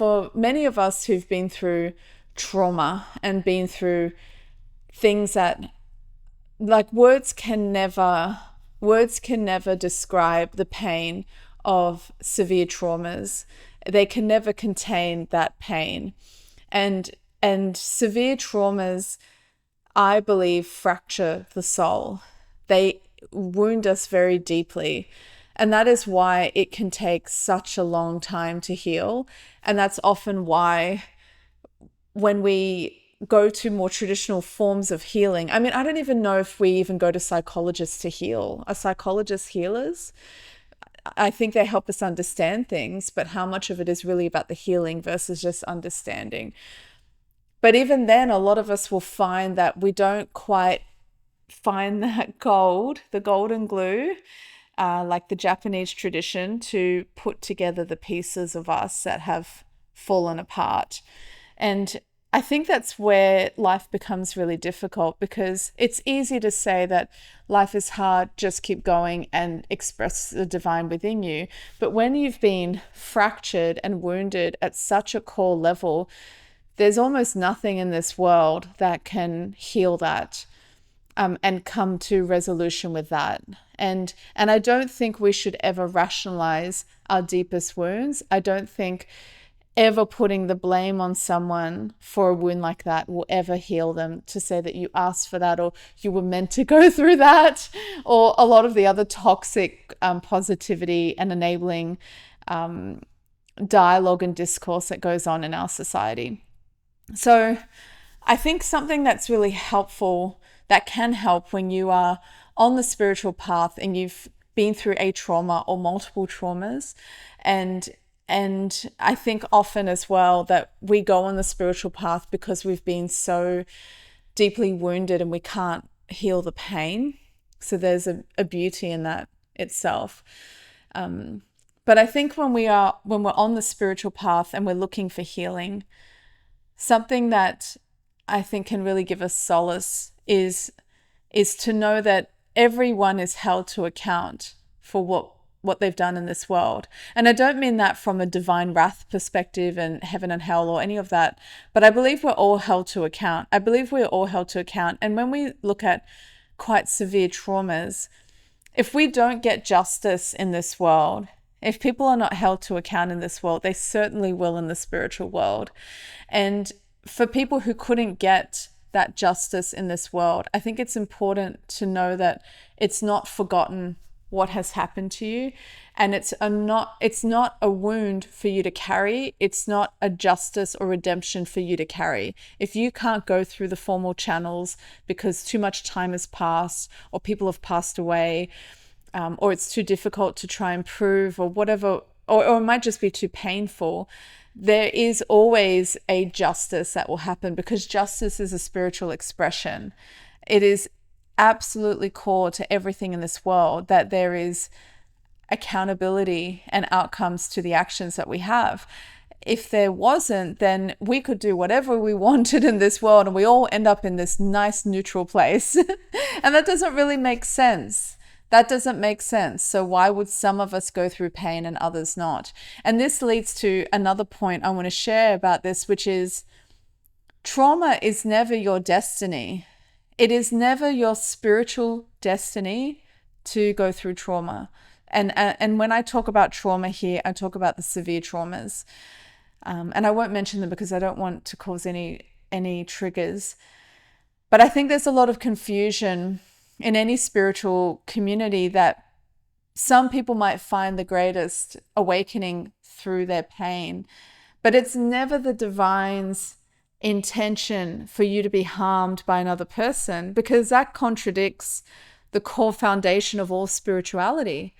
for many of us who've been through trauma and been through things that, like, words can never describe the pain of severe traumas. They can never contain that pain. And severe traumas, I believe, fracture the soul. They wound us very deeply. And that is why it can take such a long time to heal. And that's often why when we go to more traditional forms of healing, I mean, I don't even know if we even go to psychologists to heal. Are psychologists healers? I think they help us understand things, but how much of it is really about the healing versus just understanding? But even then, a lot of us will find that we don't quite find that gold, the golden glue, like the Japanese tradition, to put together the pieces of us that have fallen apart. And I think that's where life becomes really difficult, because it's easy to say that life is hard, just keep going and express the divine within you. But when you've been fractured and wounded at such a core level, there's almost nothing in this world that can heal that and come to resolution with that. And I don't think we should ever rationalize our deepest wounds. I don't think ever putting the blame on someone for a wound like that will ever heal them, to say that you asked for that or you were meant to go through that, or a lot of the other toxic positivity and enabling dialogue and discourse that goes on in our society. So I think something that's really helpful, that can help when you are on the spiritual path and you've been through a trauma or multiple traumas, and I think often as well that we go on the spiritual path because we've been so deeply wounded and we can't heal the pain. So there's a beauty in that itself. But I think when we're on the spiritual path and we're looking for healing, something that I think can really give us solace is to know that everyone is held to account for what they've done in this world. And I don't mean that from a divine wrath perspective and heaven and hell or any of that, but I believe we're all held to account. And when we look at quite severe traumas, if we don't get justice in this world, if people are not held to account in this world, they certainly will in the spiritual world. And for people who couldn't get that justice in this world, I think it's important to know that it's not forgotten what has happened to you, and it's not a wound for you to carry. It's not a justice or redemption for you to carry. If you can't go through the formal channels because too much time has passed, or people have passed away, or it's too difficult to try and prove, or whatever, or it might just be too painful, there is always a justice that will happen, because justice is a spiritual expression. It is absolutely core to everything in this world that there is accountability and outcomes to the actions that we have. If there wasn't, then we could do whatever we wanted in this world and we all end up in this nice neutral place. And that doesn't really make sense. So why would some of us go through pain and others not? And this leads to another point I want to share about this, which is trauma is never your destiny. It is never your spiritual destiny to go through trauma. And when I talk about trauma here, I talk about the severe traumas. And I won't mention them because I don't want to cause any triggers. But I think there's a lot of confusion in any spiritual community that some people might find the greatest awakening through their pain. But it's never the divine's intention for you to be harmed by another person, because that contradicts the core foundation of all spirituality.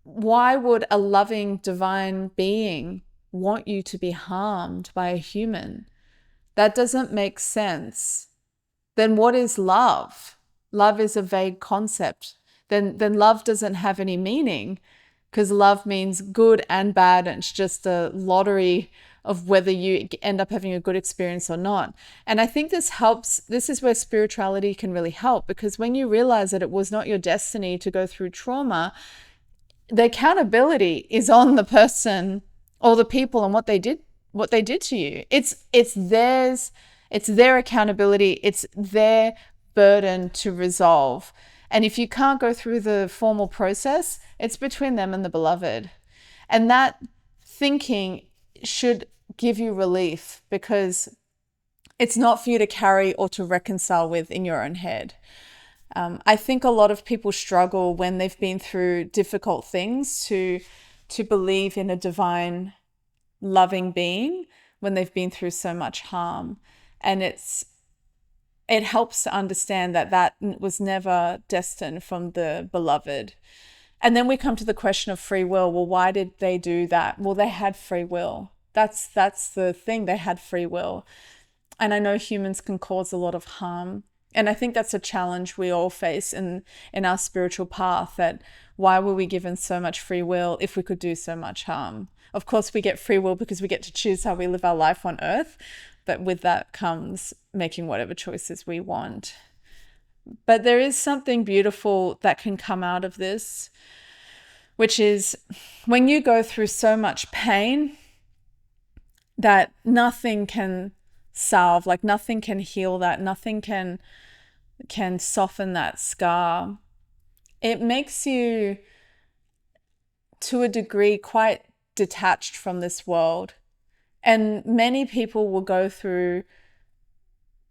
Why would a loving divine being want you to be harmed by a human? That doesn't make sense. Then what is love? Love is a vague concept. Then love doesn't have any meaning, because love means good and bad, and it's just a lottery of whether you end up having a good experience or not. And I think this helps. This is where spirituality can really help, because when you realize that it was not your destiny to go through trauma, the accountability is on the person or the people and what they did what they did to you. It's theirs, it's their accountability, it's their burden to resolve. And if you can't go through the formal process, it's between them and the beloved. And that thinking should give you relief, because it's not for you to carry or to reconcile with in your own head. I think a lot of people struggle when they've been through difficult things to believe in a divine, loving being when they've been through so much harm. And it helps to understand that was never destined from the beloved. And then we come to the question of free will. Well, why did they do that? Well, they had free will. That's the thing. They had free will. And I know humans can cause a lot of harm. And I think that's a challenge we all face in our spiritual path, that why were we given so much free will if we could do so much harm? Of course, we get free will because we get to choose how we live our life on earth. But with that comes making whatever choices we want. But there is something beautiful that can come out of this, which is when you go through so much pain that nothing can salve, like nothing can heal that, nothing can soften that scar. It makes you, to a degree, quite detached from this world. And many people will go through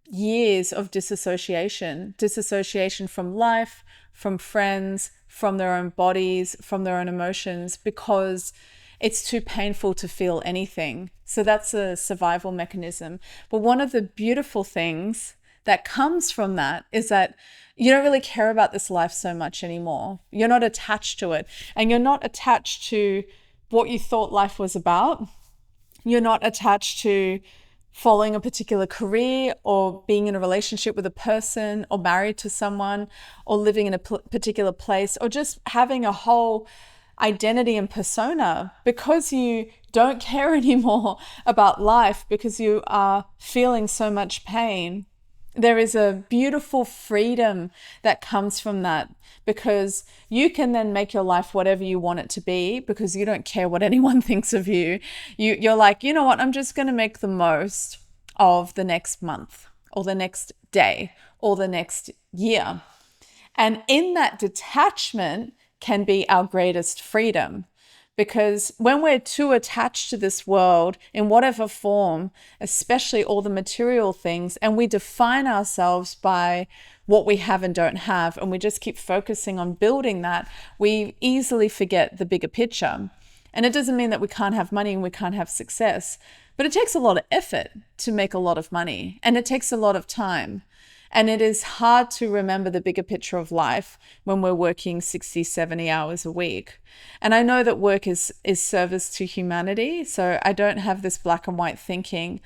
years of disassociation from life, from friends, from their own bodies, from their own emotions, because it's too painful to feel anything. So that's a survival mechanism. But one of the beautiful things that comes from that is that you don't really care about this life so much anymore. You're not attached to it. And you're not attached to what you thought life was about. You're not attached to following a particular career or being in a relationship with a person or married to someone or living in a particular place or just having a whole identity and persona, because you don't care anymore about life because you are feeling so much pain. There is a beautiful freedom that comes from that, because you can then make your life whatever you want it to be, because you don't care what anyone thinks of you. You're like, you know what, I'm just going to make the most of the next month or the next day or the next year. And in that detachment can be our greatest freedom. Because when we're too attached to this world in whatever form, especially all the material things, and we define ourselves by what we have and don't have, and we just keep focusing on building that, we easily forget the bigger picture. And it doesn't mean that we can't have money and we can't have success, but it takes a lot of effort to make a lot of money, and it takes a lot of time. And it is hard to remember the bigger picture of life when we're working 60, 70 hours a week. And I know that work is service to humanity, so I don't have this black and white thinking.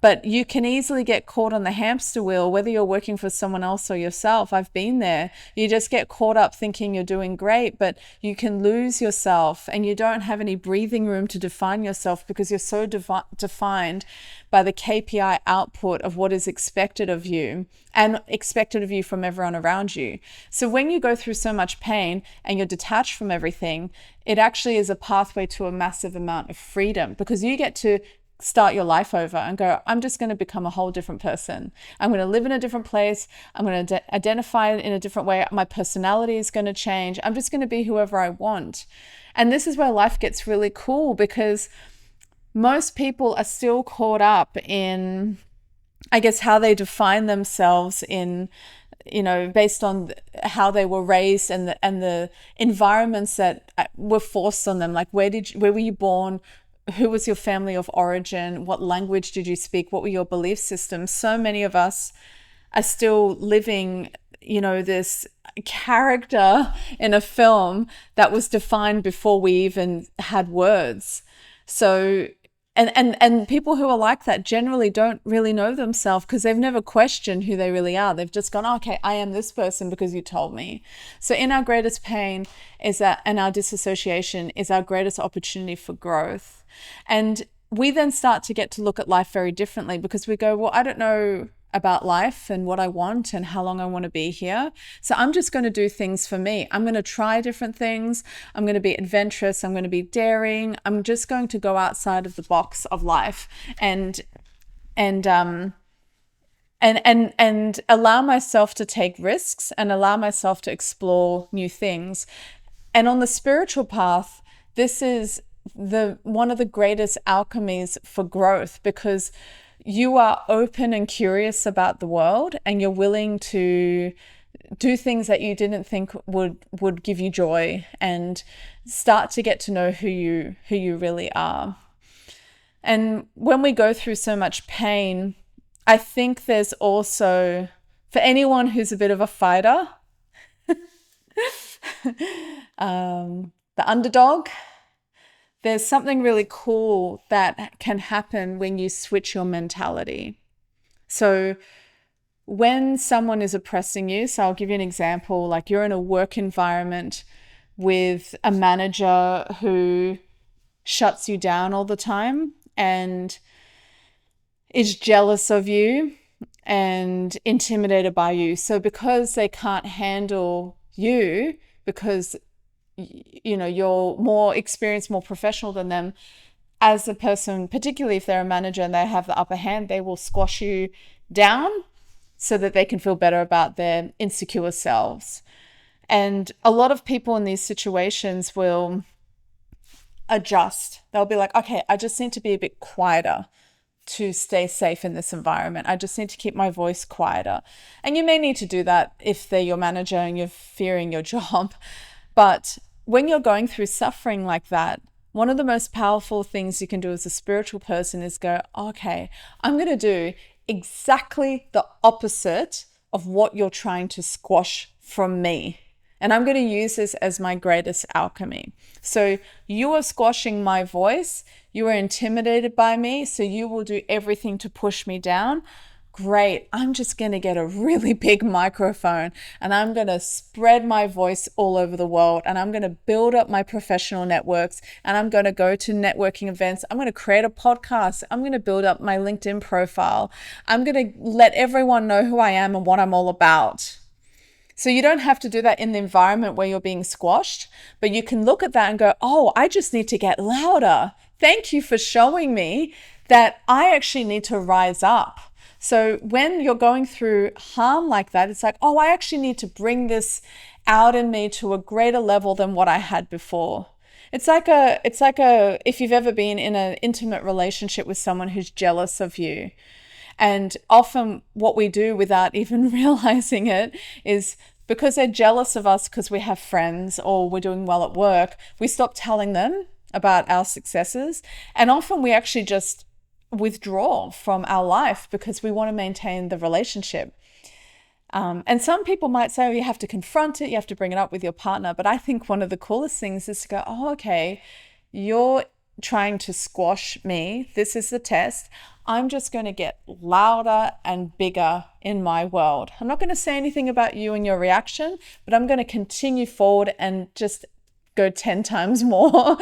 But you can easily get caught on the hamster wheel, whether you're working for someone else or yourself. I've been there. You just get caught up thinking you're doing great, but you can lose yourself and you don't have any breathing room to define yourself, because you're so defined by the KPI output of what is expected of you and expected of you from everyone around you. So when you go through so much pain and you're detached from everything, it actually is a pathway to a massive amount of freedom, because you get to start your life over and go, I'm just going to become a whole different person. I'm going to live in a different place. I'm going to identify in a different way. My personality is going to change. I'm just going to be whoever I want. And this is where life gets really cool, because most people are still caught up in, I guess, how they define themselves in, based on how they were raised and the environments that were forced on them. Like, where were you born? Who was your family of origin? What language did you speak? What were your belief systems? So many of us are still living, this character in a film that was defined before we even had words. So, and people who are like that generally don't really know themselves, because they've never questioned who they really are. They've just gone, okay, I am this person because you told me. So in our greatest pain and our disassociation is our greatest opportunity for growth. And we then start to get to look at life very differently, because we go, well, I don't know about life and what I want and how long I want to be here. So I'm just going to do things for me. I'm going to try different things. I'm going to be adventurous. I'm going to be daring. I'm just going to go outside of the box of life and allow myself to take risks and allow myself to explore new things. And on the spiritual path, this is one of the greatest alchemies for growth, because you are open and curious about the world, and you're willing to do things that you didn't think would give you joy, and start to get to know who you really are. And when we go through so much pain, I think there's also, for anyone who's a bit of a fighter, the underdog, there's something really cool that can happen when you switch your mentality. So when someone is oppressing you, so I'll give you an example, like you're in a work environment with a manager who shuts you down all the time and is jealous of you and intimidated by you. So because they can't handle you, because you're more experienced, more professional than them, as a person, particularly if they're a manager and they have the upper hand, they will squash you down so that they can feel better about their insecure selves. And a lot of people in these situations will adjust. They'll be like, okay, I just need to be a bit quieter to stay safe in this environment. I just need to keep my voice quieter. And you may need to do that if they're your manager and you're fearing your job. But when you're going through suffering like that, one of the most powerful things you can do as a spiritual person is go, okay, I'm going to do exactly the opposite of what you're trying to squash from me. And I'm going to use this as my greatest alchemy. So you are squashing my voice. You are intimidated by me. So you will do everything to push me down. Great. I'm just going to get a really big microphone and I'm going to spread my voice all over the world, and I'm going to build up my professional networks, and I'm going to go to networking events. I'm going to create a podcast. I'm going to build up my LinkedIn profile. I'm going to let everyone know who I am and what I'm all about. So you don't have to do that in the environment where you're being squashed, but you can look at that and go, oh, I just need to get louder. Thank you for showing me that I actually need to rise up. So when you're going through harm like that, it's like, oh, I actually need to bring this out in me to a greater level than what I had before. It's like if you've ever been in an intimate relationship with someone who's jealous of you. And often what we do without even realizing it is, because they're jealous of us because we have friends or we're doing well at work, we stop telling them about our successes. And often we actually just withdraw from our life because we want to maintain the relationship. And some people might say, oh, you have to confront it, you have to bring it up with your partner. But I think one of the coolest things is to go, oh, okay, you're trying to squash me. This is the test. I'm just going to get louder and bigger in my world. I'm not going to say anything about you and your reaction, but I'm going to continue forward and just go 10 times more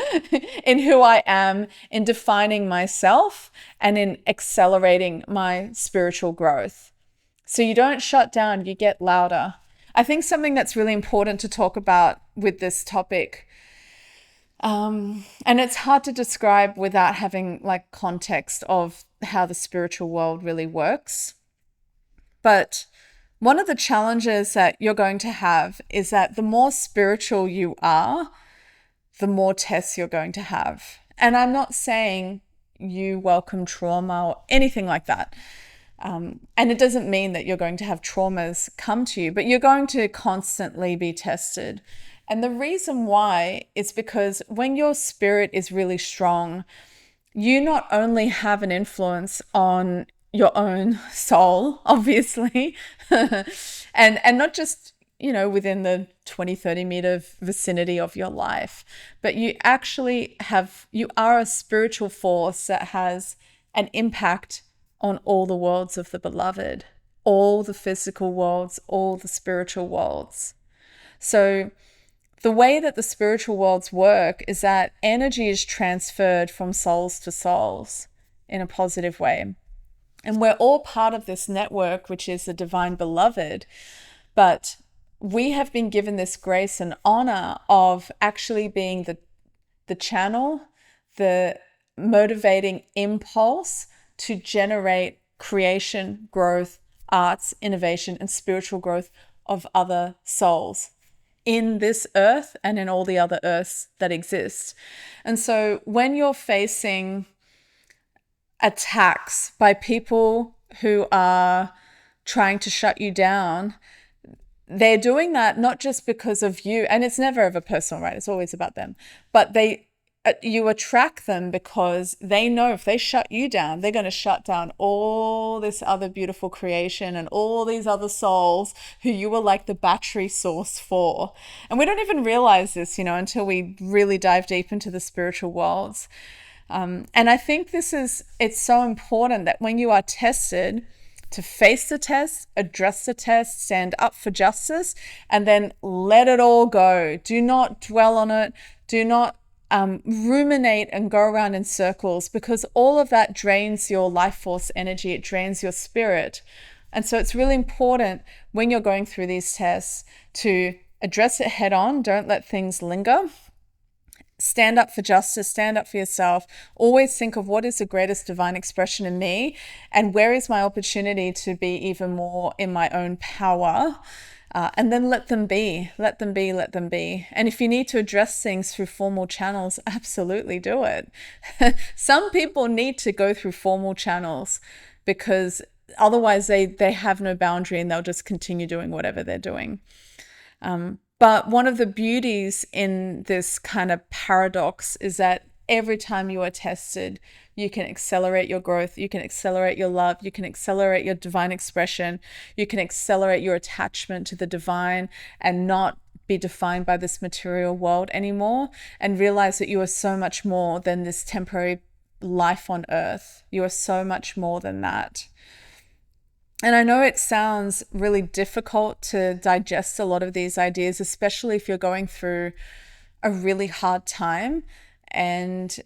in who I am, in defining myself, and in accelerating my spiritual growth. So you don't shut down, you get louder. I think something that's really important to talk about with this topic, and it's hard to describe without having like context of how the spiritual world really works. But one of the challenges that you're going to have is that the more spiritual you are, the more tests you're going to have. And I'm not saying you welcome trauma or anything like that. And it doesn't mean that you're going to have traumas come to you, but you're going to constantly be tested. And the reason why is because when your spirit is really strong, you not only have an influence on your own soul, obviously, and not just, within the 20, 30 meter vicinity of your life, but you are a spiritual force that has an impact on all the worlds of the beloved, all the physical worlds, all the spiritual worlds. So the way that the spiritual worlds work is that energy is transferred from souls to souls in a positive way. And we're all part of this network, which is the divine beloved. But we have been given this grace and honor of actually being the channel, the motivating impulse to generate creation, growth, arts, innovation, and spiritual growth of other souls in this earth and in all the other earths that exist. And so when you're facing attacks by people who are trying to shut you down, they're doing that not just because of you, and it's never ever personal, right? It's always about them. But you attract them because they know if they shut you down, they're going to shut down all this other beautiful creation and all these other souls who you were like the battery source for. And we don't even realize this, until we really dive deep into the spiritual worlds. And I think it's so important that when you are tested, to face the test, address the test, stand up for justice, and then let it all go. Do not dwell on it. Do not ruminate and go around in circles, because all of that drains your life force energy. It drains your spirit. And so it's really important when you're going through these tests to address it head on. Don't let things linger. Stand up for justice, stand up for yourself. Always think of what is the greatest divine expression in me, and where is my opportunity to be even more in my own power. And then let them be. And if you need to address things through formal channels, absolutely do it. Some people need to go through formal channels because otherwise they have no boundary and they'll just continue doing whatever they're doing. But one of the beauties in this kind of paradox is that every time you are tested, you can accelerate your growth, you can accelerate your love, you can accelerate your divine expression, you can accelerate your attachment to the divine and not be defined by this material world anymore, and realize that you are so much more than this temporary life on earth. You are so much more than that. And I know it sounds really difficult to digest a lot of these ideas, especially if you're going through a really hard time. And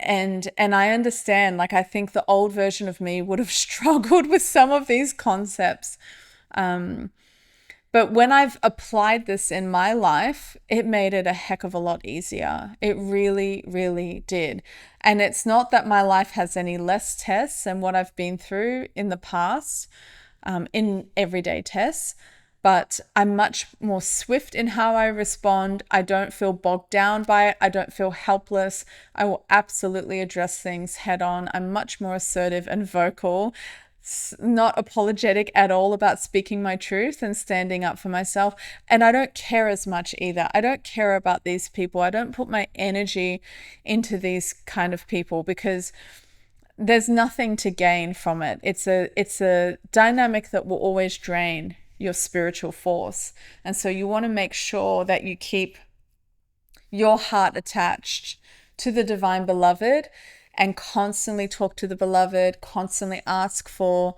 I understand, I think the old version of me would have struggled with some of these concepts. But when I've applied this in my life, it made it a heck of a lot easier. It really, really did. And it's not that my life has any less tests than what I've been through in the past, in everyday tests, but I'm much more swift in how I respond. I don't feel bogged down by it. I don't feel helpless. I will absolutely address things head on. I'm much more assertive and vocal, not apologetic at all about speaking my truth and standing up for myself. And I don't care as much either. I don't care about these people. I don't put my energy into these kind of people because there's nothing to gain from it. It's a dynamic that will always drain your spiritual force. And so you want to make sure that you keep your heart attached to the divine beloved and constantly talk to the beloved, constantly ask for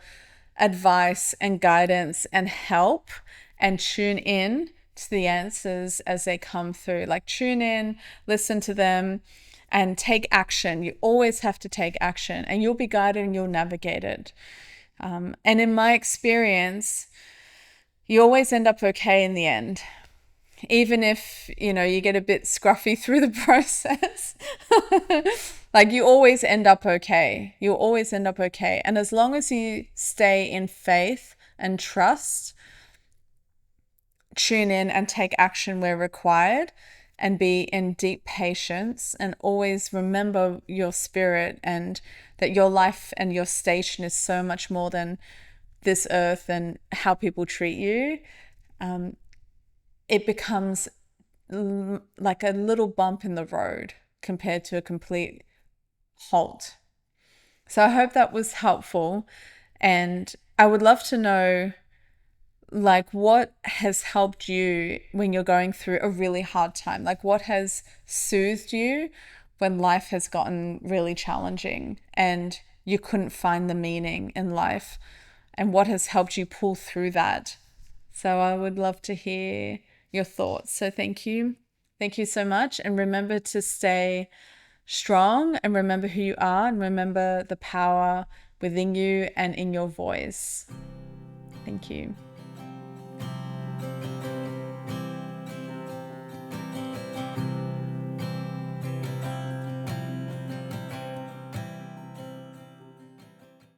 advice and guidance and help, and tune in to the answers as they come through. Tune in, listen to them, and take action. You always have to take action, and you'll be guided and you'll navigate it. And in my experience, you always end up okay in the end. Even if, you get a bit scruffy through the process, you always end up okay. You'll always end up okay. And as long as you stay in faith and trust, tune in and take action where required, and be in deep patience, and always remember your spirit and that your life and your station is so much more than this earth and how people treat you. It becomes like a little bump in the road compared to a complete halt. So I hope that was helpful. And I would love to know what has helped you when you're going through a really hard time? What has soothed you when life has gotten really challenging and you couldn't find the meaning in life? And what has helped you pull through that? So I would love to hear your thoughts. So thank you. Thank you so much. And remember to stay strong and remember who you are and remember the power within you and in your voice. Thank you.